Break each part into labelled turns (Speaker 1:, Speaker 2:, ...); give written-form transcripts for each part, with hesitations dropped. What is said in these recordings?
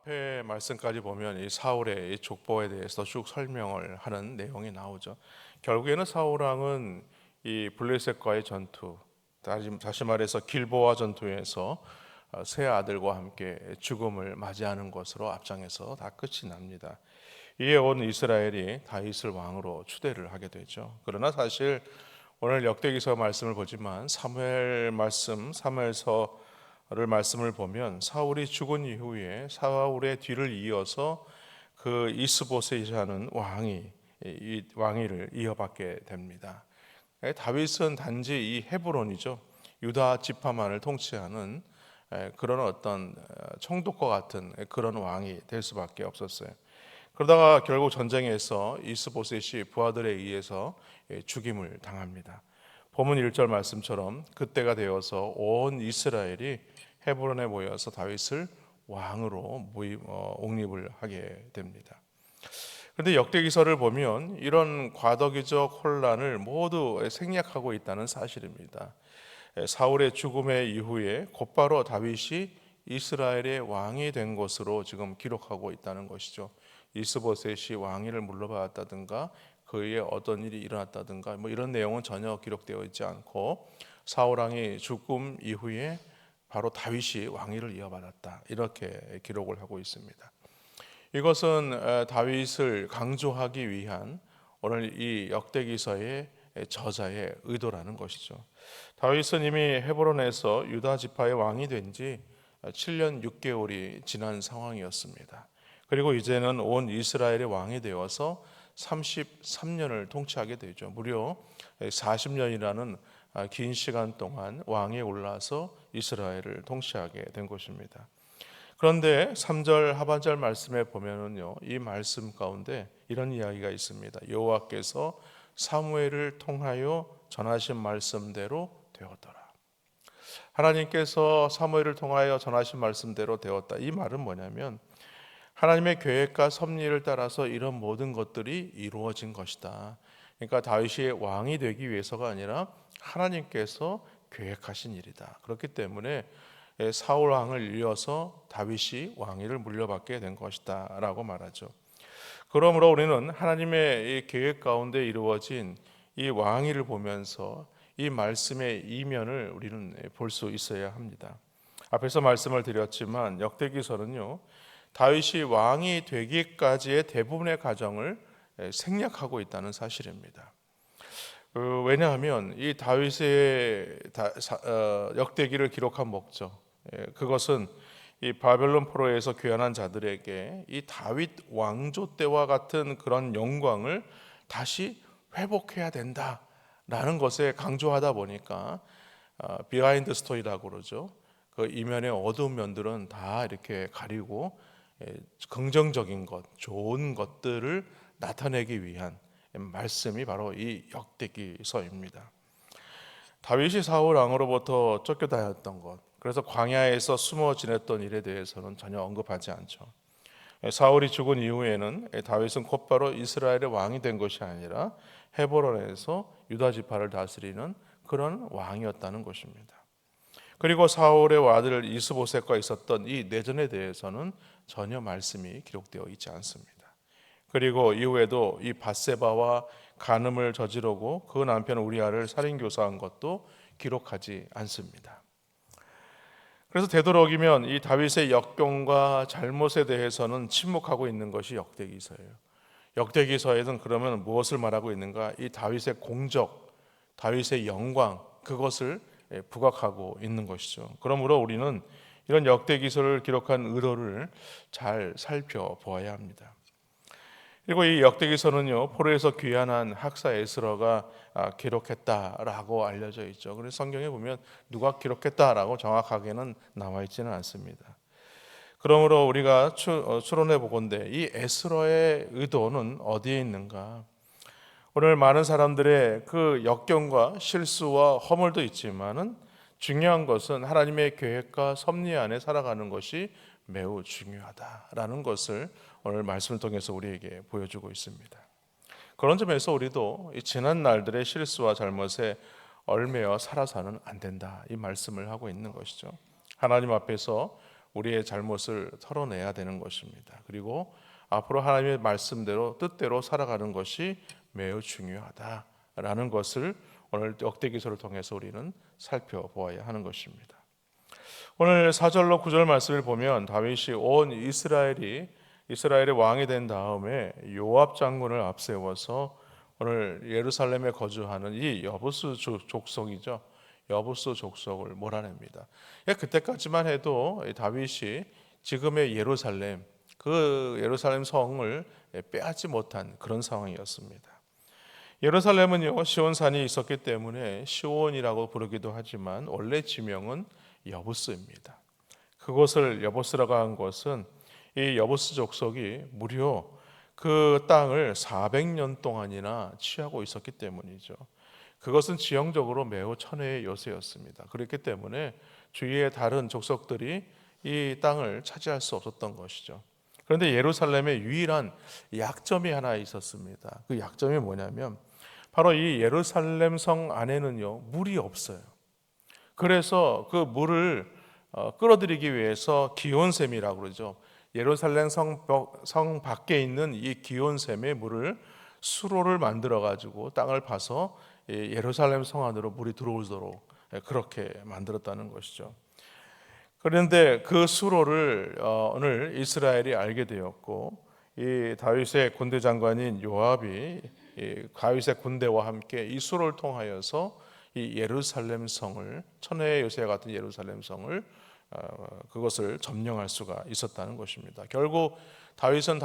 Speaker 1: 앞에 말씀까지 보면 이 사울의 이 족보에 대해서 쭉 설명을 하는 내용이 나오죠. 결국에는 사울 왕은 이 블레셋과의 전투, 다시 말해서 길보아 전투에서 세 아들과 함께 죽음을 맞이하는 것으로 앞장에서 다 끝이 납니다. 이에 온 이스라엘이 다윗을 왕으로 추대를 하게 되죠. 그러나 사실 오늘 역대기서 말씀을 보지만 사무엘 사무엘서를 말씀을 보면 사울이 죽은 이후에 사울의 뒤를 이어서 그 이스보셋이라는 왕이 이 왕위를 이어받게 됩니다. 다윗은 단지 이 헤브론이죠. 유다 지파만을 통치하는 그런 어떤 총독과 같은 그런 왕이 될 수밖에 없었어요. 그러다가 결국 전쟁에서 이스보셋이 부하들에 의해서 죽임을 당합니다. 본문 1절 말씀처럼 그때가 되어서 온 이스라엘이 헤브론에 모여서 다윗을 왕으로 옹립을 하게 됩니다. 그런데 역대기서를 보면 이런 과도기적 혼란을 모두 생략하고 있다는 사실입니다. 사울의 죽음의 이후에 곧바로 다윗이 이스라엘의 왕이 된 것으로 지금 기록하고 있다는 것이죠. 이스보셋이 왕위를 물러받았다든가 그의 어떤 일이 일어났다든가 이런 내용은 전혀 기록되어 있지 않고 사울 왕이 죽음 이후에 바로 다윗이 왕위를 이어받았다 이렇게 기록을 하고 있습니다. 이것은 다윗을 강조하기 위한 오늘 이 역대기서의 저자의 의도라는 것이죠. 다윗은 이미 헤브론에서 유다 지파의 왕이 된 지 7년 6개월이 지난 상황이었습니다. 그리고 이제는 온 이스라엘의 왕이 되어서 33년을 통치하게 되죠. 무려 40년이라는 긴 시간 동안 왕에 올라서 이스라엘을 통치하게 된 것입니다. 그런데 3절 하반절 말씀에 보면은요, 이 말씀 가운데 이런 이야기가 있습니다. 여호와께서 사무엘을 통하여 전하신 말씀대로 되었더라. 하나님께서 사무엘을 통하여 전하신 말씀대로 되었다. 이 말은 뭐냐면 하나님의 계획과 섭리를 따라서 이런 모든 것들이 이루어진 것이다. 그러니까 다윗이 왕이 되기 위해서가 아니라 하나님께서 계획하신 일이다. 그렇기 때문에 사울 왕을 이어서 다윗이 왕위를 물려받게 된 것이다 라고 말하죠. 그러므로 우리는 하나님의 이 계획 가운데 이루어진 이 왕위를 보면서 이 말씀의 이면을 우리는 볼 수 있어야 합니다. 앞에서 말씀을 드렸지만 역대기서는요, 다윗이 왕이 되기까지의 대부분의 과정을 생략하고 있다는 사실입니다. 왜냐하면 이 다윗의 역대기를 기록한 목적, 그것은 이 바벨론 포로에서 귀환한 자들에게 이 다윗 왕조 때와 같은 그런 영광을 다시 회복해야 된다라는 것에 강조하다 보니까 비하인드 스토리라고 그러죠. 그 이면의 어두운 면들은 다 이렇게 가리고 긍정적인 것, 좋은 것들을 나타내기 위한 말씀이 바로 이 역대기서입니다. 다윗이 사울 왕으로부터 쫓겨다녔던 것, 그래서 광야에서 숨어 지냈던 일에 대해서는 전혀 언급하지 않죠. 사울이 죽은 이후에는 다윗은 곧바로 이스라엘의 왕이 된 것이 아니라 헤브론에서 유다 지파를 다스리는 그런 왕이었다는 것입니다. 그리고 사울의 아들 이스보셋과 있었던 이 내전에 대해서는 전혀 말씀이 기록되어 있지 않습니다. 그리고 이후에도 이 밧세바와 간음을 저지르고 그 남편 우리아를 살인교사한 것도 기록하지 않습니다. 그래서 되도록이면 이 다윗의 역경과 잘못에 대해서는 침묵하고 있는 것이 역대기서예요. 역대기서에는 그러면 무엇을 말하고 있는가? 이 다윗의 공적, 다윗의 영광, 그것을 부각하고 있는 것이죠. 그러므로 우리는 이런 역대기서를 기록한 의도를 잘 살펴보아야 합니다. 그리고 이 역대기서는요, 포로에서 귀환한 학사 에스라가 기록했다라고 알려져 있죠. 그래서 성경에 보면 누가 기록했다라고 정확하게는 나와 있지는 않습니다. 그러므로 우리가 추론해 보건대 이 에스라의 의도는 어디에 있는가? 오늘 많은 사람들의 그 역경과 실수와 허물도 있지만은 중요한 것은 하나님의 계획과 섭리 안에 살아가는 것이 매우 중요하다라는 것을 오늘 말씀을 통해서 우리에게 보여주고 있습니다. 그런 점에서 우리도 이 지난 날들의 실수와 잘못에 얽매여 살아서는 안 된다 이 말씀을 하고 있는 것이죠. 하나님 앞에서 우리의 잘못을 털어내야 되는 것입니다. 그리고 앞으로 하나님의 말씀대로 뜻대로 살아가는 것이 매우 중요하다라는 것을 오늘 역대기서를 통해서 우리는 살펴보아야 하는 것입니다. 오늘 4절로 9절 말씀을 보면 다윗이 온 이스라엘의 왕이 된 다음에 요압 장군을 앞세워서 오늘 예루살렘에 거주하는 이 여부스 족속이죠. 여부스 족속을 몰아냅니다. 그때까지만 해도 다윗이 지금의 예루살렘, 그 예루살렘 성을 빼앗지 못한 그런 상황이었습니다. 예루살렘은요, 시온산이 있었기 때문에 시온이라고 부르기도 하지만 원래 지명은 여부스입니다. 그곳을 여부스라고 한 것은 이 여부스 족속이 무려 그 땅을 400년 동안이나 취하고 있었기 때문이죠. 그것은 지형적으로 매우 천혜의 요새였습니다. 그렇기 때문에 주위의 다른 족속들이 이 땅을 차지할 수 없었던 것이죠. 그런데 예루살렘에 유일한 약점이 하나 있었습니다. 그 약점이 뭐냐면 바로 이 예루살렘 성 안에는요, 물이 없어요. 그래서 그 물을 끌어들이기 위해서 기온샘이라고 그러죠. 예루살렘 성 밖에 있는 이 기온샘의 물을 수로를 만들어 가지고 땅을 파서 예루살렘 성 안으로 물이 들어오도록 그렇게 만들었다는 것이죠. 그런데 그 수로를 오늘 이스라엘이 알게 되었고, 이 다윗의 군대 장관인 요압이 다윗의 군대와 함께 이 수로를 통하여서 이 예루살렘 성을, 천혜의 요새 같은 예루살렘 성을 그것을 점령할 수가 있었다는 것입니다. 결국 다윗은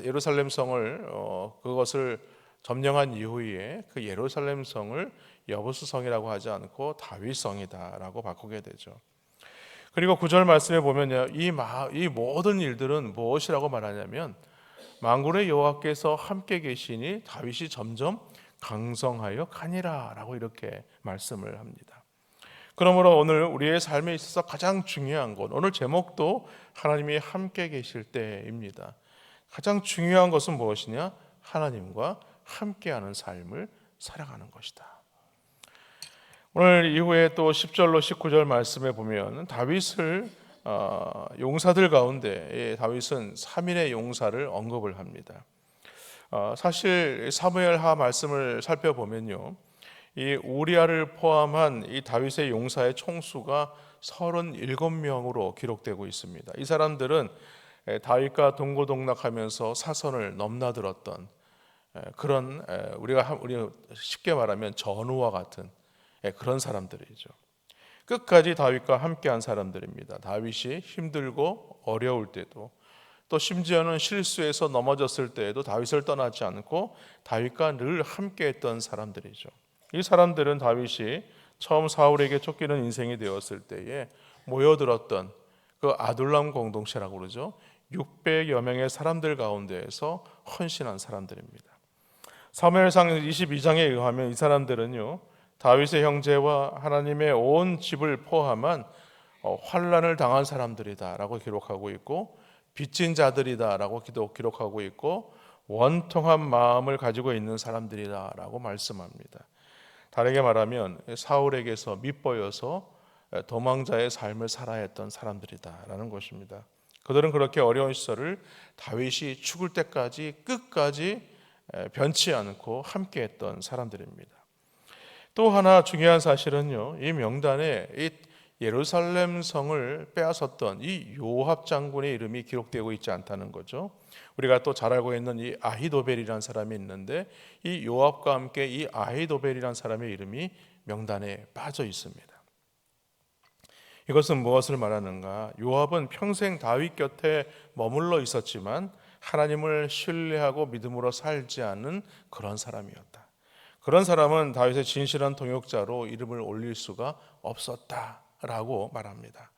Speaker 1: 예루살렘 성을 그것을 점령한 이후에 그 예루살렘 성을 여부스 성이라고 하지 않고 다윗 성이다라고 바꾸게 되죠. 그리고 9절 말씀에 보면요, 이 모든 일들은 무엇이라고 말하냐면 만군의 여호와께서 함께 계시니 다윗이 점점 강성하여 가니라라고 이렇게 말씀을 합니다. 그러므로 오늘 우리의 삶에 있어서 가장 중요한 것, 오늘 제목도 하나님이 함께 계실 때입니다. 가장 중요한 것은 무엇이냐? 하나님과 함께하는 삶을 살아가는 것이다. 오늘 이후에 또 10절로 19절 말씀에 보면 다윗을 용사들 가운데 다윗은 3인의 용사를 언급을 합니다. 사실 사무엘하 말씀을 살펴보면요, 이 우리아를 포함한 이 다윗의 용사의 총수가 37명으로 기록되고 있습니다. 이 사람들은 다윗과 동고동락하면서 사선을 넘나들었던 그런 우리가 쉽게 말하면 전우와 같은 그런 사람들이죠. 끝까지 다윗과 함께한 사람들입니다. 다윗이 힘들고 어려울 때도, 또 심지어는 실수해서 넘어졌을 때에도 다윗을 떠나지 않고 다윗과 늘 함께했던 사람들이죠. 이 사람들은 다윗이 처음 사울에게 쫓기는 인생이 되었을 때에 모여들었던 그 아둘람 공동체라고 그러죠. 600여 명의 사람들 가운데에서 헌신한 사람들입니다. 사무엘상 22장에 의하면 이 사람들은요, 다윗의 형제와 하나님의 온 집을 포함한 환난을 당한 사람들이다라고 기록하고 있고, 빚진 자들이다라고 기록하고 있고, 원통한 마음을 가지고 있는 사람들이다라고 말씀합니다. 다르게 말하면 사울에게서 밑보여서 도망자의 삶을 살아야 했던 사람들이다라는 것입니다. 그들은 그렇게 어려운 시절을 다윗이 죽을 때까지 끝까지 변치 않고 함께했던 사람들입니다. 또 하나 중요한 사실은요, 이 명단에 이 예루살렘 성을 빼앗았던 이 요압 장군의 이름이 기록되고 있지 않다는 거죠. 우리가 또 잘 알고 있는 이 아히도벨이라는 사람이 있는데, 이 요압과 함께 이 아히도벨이라는 사람의 이름이 명단에 빠져 있습니다. 이것은 무엇을 말하는가? 요압은 평생 다윗 곁에 머물러 있었지만 하나님을 신뢰하고 믿음으로 살지 않는 그런 사람이었다. 그런 사람은 다윗의 진실한 동역자로 이름을 올릴 수가 없었다라고 말합니다.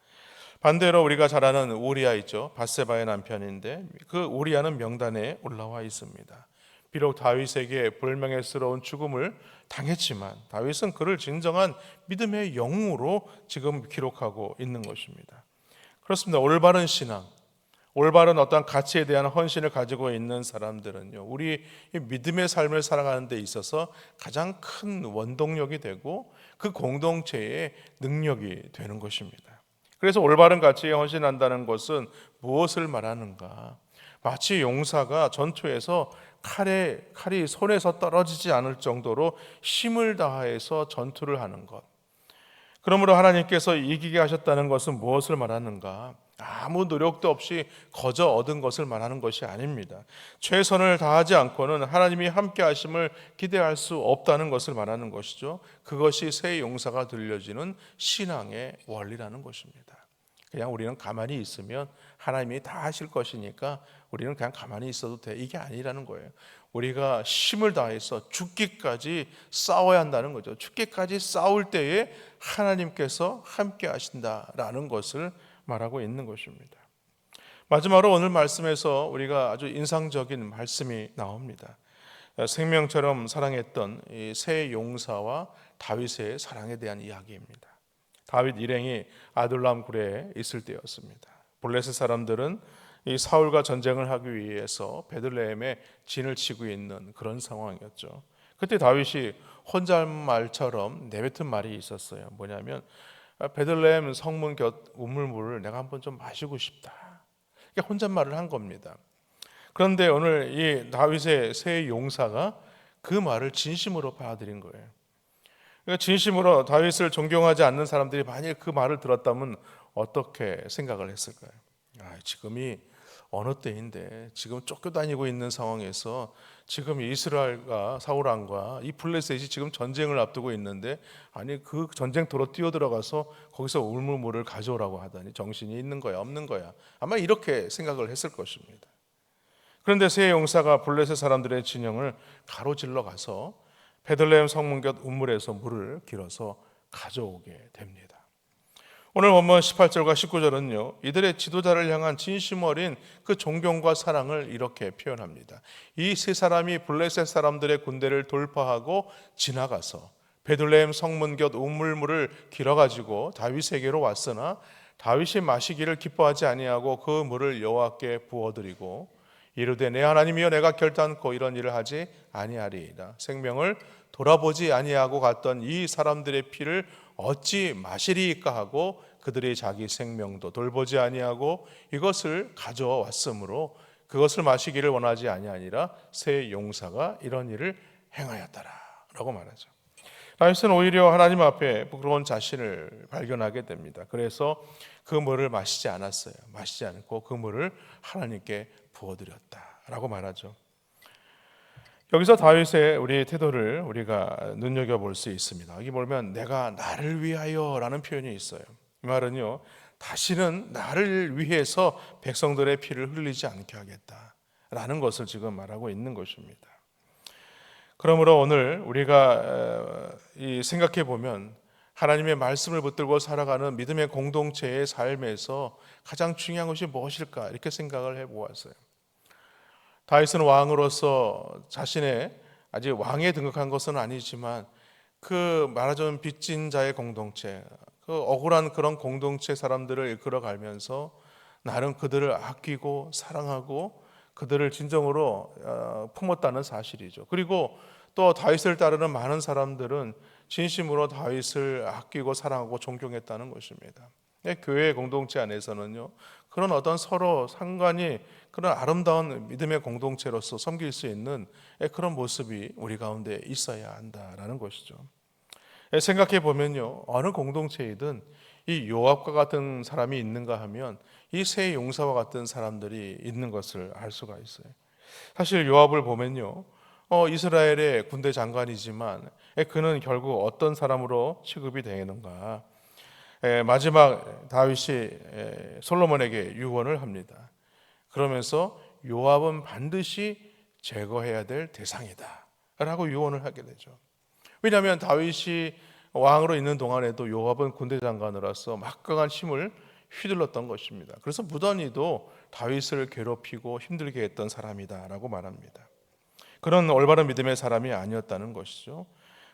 Speaker 1: 반대로 우리가 잘 아는 우리아 있죠. 밧세바의 남편인데 그 우리아는 명단에 올라와 있습니다. 비록 다윗에게 불명예스러운 죽음을 당했지만 다윗은 그를 진정한 믿음의 영웅으로 지금 기록하고 있는 것입니다. 그렇습니다. 올바른 신앙, 올바른 어떤 가치에 대한 헌신을 가지고 있는 사람들은요, 우리 믿음의 삶을 살아가는 데 있어서 가장 큰 원동력이 되고 그 공동체의 능력이 되는 것입니다. 그래서 올바른 가치에 헌신한다는 것은 무엇을 말하는가? 마치 용사가 전투에서 칼이 손에서 떨어지지 않을 정도로 힘을 다해서 전투를 하는 것. 그러므로 하나님께서 이기게 하셨다는 것은 무엇을 말하는가? 아무 노력도 없이 거저 얻은 것을 말하는 것이 아닙니다. 최선을 다하지 않고는 하나님이 함께 하심을 기대할 수 없다는 것을 말하는 것이죠. 그것이 새 용사가 들려지는 신앙의 원리라는 것입니다. 그냥 우리는 가만히 있으면 하나님이 다 하실 것이니까 우리는 그냥 가만히 있어도 돼. 이게 아니라는 거예요. 우리가 힘을 다해서 죽기까지 싸워야 한다는 거죠. 죽기까지 싸울 때에 하나님께서 함께 하신다라는 것을 말하고 있는 것입니다. 마지막으로 오늘 말씀에서 우리가 아주 인상적인 말씀이 나옵니다. 생명처럼 사랑했던 이 새 용사와 다윗의 사랑에 대한 이야기입니다. 다윗 일행이 아둘람 굴에 있을 때였습니다. 블레셋 사람들은 이 사울과 전쟁을 하기 위해서 베들레헴에 진을 치고 있는 그런 상황이었죠. 그때 다윗이 혼잣말처럼 내뱉은 말이 있었어요. 뭐냐면 베들레헴 성문 곁 우물물을 내가 한번 좀 마시고 싶다. 이게 혼잣말을 한 겁니다. 그런데 오늘 이 다윗의 새 용사가 그 말을 진심으로 받아들인 거예요. 그러니까 진심으로 다윗을 존경하지 않는 사람들이 만일 그 말을 들었다면 어떻게 생각을 했을까요? 지금이 어느 때인데 지금 쫓겨다니고 있는 상황에서 지금 이스라엘과 사울 왕과 이 블레셋이 지금 전쟁을 앞두고 있는데 아니 그 전쟁터로 뛰어들어가서 거기서 우물물을 가져오라고 하다니 정신이 있는 거야 없는 거야 아마 이렇게 생각을 했을 것입니다. 그런데 새 용사가 블레셋 사람들의 진영을 가로질러 가서 베들레헴 성문 곁 우물에서 물을 길어서 가져오게 됩니다. 오늘 본문 18절과 19절은요, 이들의 지도자를 향한 진심 어린 그 존경과 사랑을 이렇게 표현합니다. 이 세 사람이 블레셋 사람들의 군대를 돌파하고 지나가서 베들레헴 성문 곁 우물물을 길어가지고 다윗에게로 왔으나 다윗이 마시기를 기뻐하지 아니하고 그 물을 여호와께 부어드리고 이르되 내 하나님이여 내가 결단코 이런 일을 하지 아니하리이다. 생명을 돌아보지 아니하고 갔던 이 사람들의 피를 어찌 마시리이까 하고 그들의 자기 생명도 돌보지 아니하고 이것을 가져왔으므로 그것을 마시기를 원하지 아니하니라 새 용사가 이런 일을 행하였더라 라고 말하죠. 다윗은 오히려 하나님 앞에 부끄러운 자신을 발견하게 됩니다. 그래서 그 물을 마시지 않았어요. 마시지 않고 그 물을 하나님께 부어드렸다라고 말하죠. 여기서 다윗의 우리의 태도를 우리가 눈여겨볼 수 있습니다. 여기 보면 내가 나를 위하여라는 표현이 있어요. 이 말은요, 다시는 나를 위해서 백성들의 피를 흘리지 않게 하겠다라는 것을 지금 말하고 있는 것입니다. 그러므로 오늘 우리가 생각해 보면 하나님의 말씀을 붙들고 살아가는 믿음의 공동체의 삶에서 가장 중요한 것이 무엇일까 이렇게 생각을 해보았어요. 다윗은 왕으로서 자신의 아직 왕에 등극한 것은 아니지만 그 말하자면 빚진 자의 공동체, 그 억울한 그런 공동체 사람들을 이끌어가면서 나는 그들을 아끼고 사랑하고 그들을 진정으로 품었다는 사실이죠. 그리고 또 다윗을 따르는 많은 사람들은 진심으로 다윗을 아끼고 사랑하고 존경했다는 것입니다. 교회 공동체 안에서는요, 그런 어떤 서로 상관이 그런 아름다운 믿음의 공동체로서 섬길 수 있는 그런 모습이 우리 가운데 있어야 한다라는 것이죠. 생각해 보면요, 어느 공동체이든 이 요압과 같은 사람이 있는가 하면 이 세 용사와 같은 사람들이 있는 것을 알 수가 있어요. 사실 요압을 보면요, 이스라엘의 군대 장관이지만 그는 결국 어떤 사람으로 취급이 되는가? 마지막 다윗이 솔로몬에게 유언을 합니다. 그러면서 요압은 반드시 제거해야 될 대상이다 라고 유언을 하게 되죠. 왜냐하면 다윗이 왕으로 있는 동안에도 요압은 군대 장관으로서 막강한 힘을 휘둘렀던 것입니다. 그래서 무던히도 다윗을 괴롭히고 힘들게 했던 사람이다 라고 말합니다. 그런 올바른 믿음의 사람이 아니었다는 것이죠.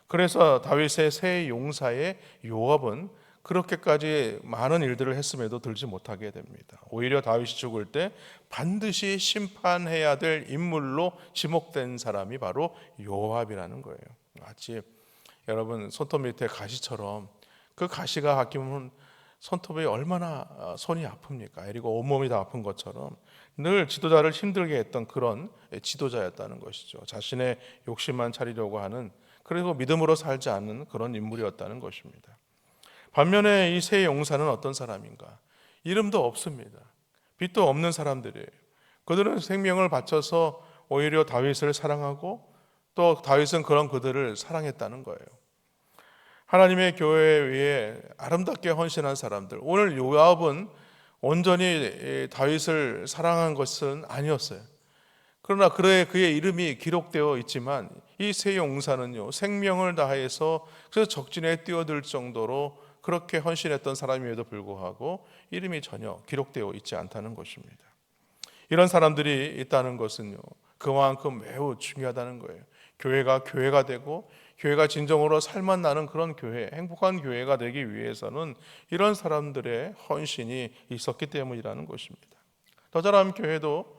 Speaker 1: 그래서 다윗의 새 용사의 요압은 그렇게까지 많은 일들을 했음에도 들지 못하게 됩니다. 오히려 다윗이 죽을 때 반드시 심판해야 될 인물로 지목된 사람이 바로 요압이라는 거예요. 마치 여러분 손톱 밑에 가시처럼 그 가시가 아끼면 손톱이 얼마나 손이 아픕니까? 그리고 온몸이 다 아픈 것처럼 늘 지도자를 힘들게 했던 그런 지도자였다는 것이죠. 자신의 욕심만 차리려고 하는, 그리고 믿음으로 살지 않는 그런 인물이었다는 것입니다. 반면에 이 세 용사는 어떤 사람인가? 이름도 없습니다. 빛도 없는 사람들이에요. 그들은 생명을 바쳐서 오히려 다윗을 사랑하고 또 다윗은 그런 그들을 사랑했다는 거예요. 하나님의 교회 위에 아름답게 헌신한 사람들. 오늘 요압은 온전히 다윗을 사랑한 것은 아니었어요. 그러나 그의 이름이 기록되어 있지만 이 세 용사는요, 생명을 다해서 그래서 적진에 뛰어들 정도로 그렇게 헌신했던 사람임에도 불구하고 이름이 전혀 기록되어 있지 않다는 것입니다. 이런 사람들이 있다는 것은요, 그만큼 매우 중요하다는 거예요. 교회가 되고 교회가 진정으로 살맛 나는 그런 교회, 행복한 교회가 되기 위해서는 이런 사람들의 헌신이 있었기 때문이라는 것입니다. 더 잘하면 교회도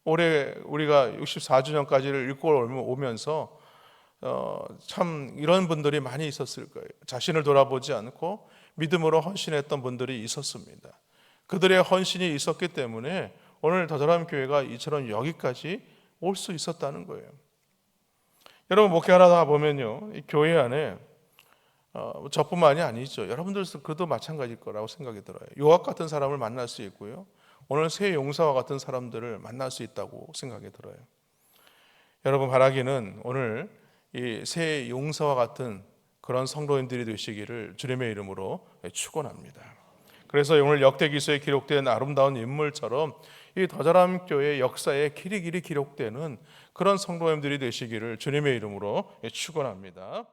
Speaker 1: 올해 우리가 64주년까지를 읽고 오면서 참 이런 분들이 많이 있었을 거예요. 자신을 돌아보지 않고 믿음으로 헌신했던 분들이 있었습니다. 그들의 헌신이 있었기 때문에 오늘 더 잘하면 교회가 이처럼 여기까지 올 수 있었다는 거예요. 여러분, 목회하다 보면요, 이 교회 안에 저뿐만이 아니죠. 여러분들도 마찬가지일 거라고 생각이 들어요. 요압 같은 사람을 만날 수 있고요, 오늘 새 용사와 같은 사람들을 만날 수 있다고 생각이 들어요. 여러분, 바라기는 오늘 이 새 용사와 같은 그런 성도인들이 되시기를 주님의 이름으로 축원합니다. 그래서 오늘 역대기서에 기록된 아름다운 인물처럼 이 더 잘함 교회 역사에 길이 기록되는 그런 성도님들이 되시기를 주님의 이름으로 축원합니다.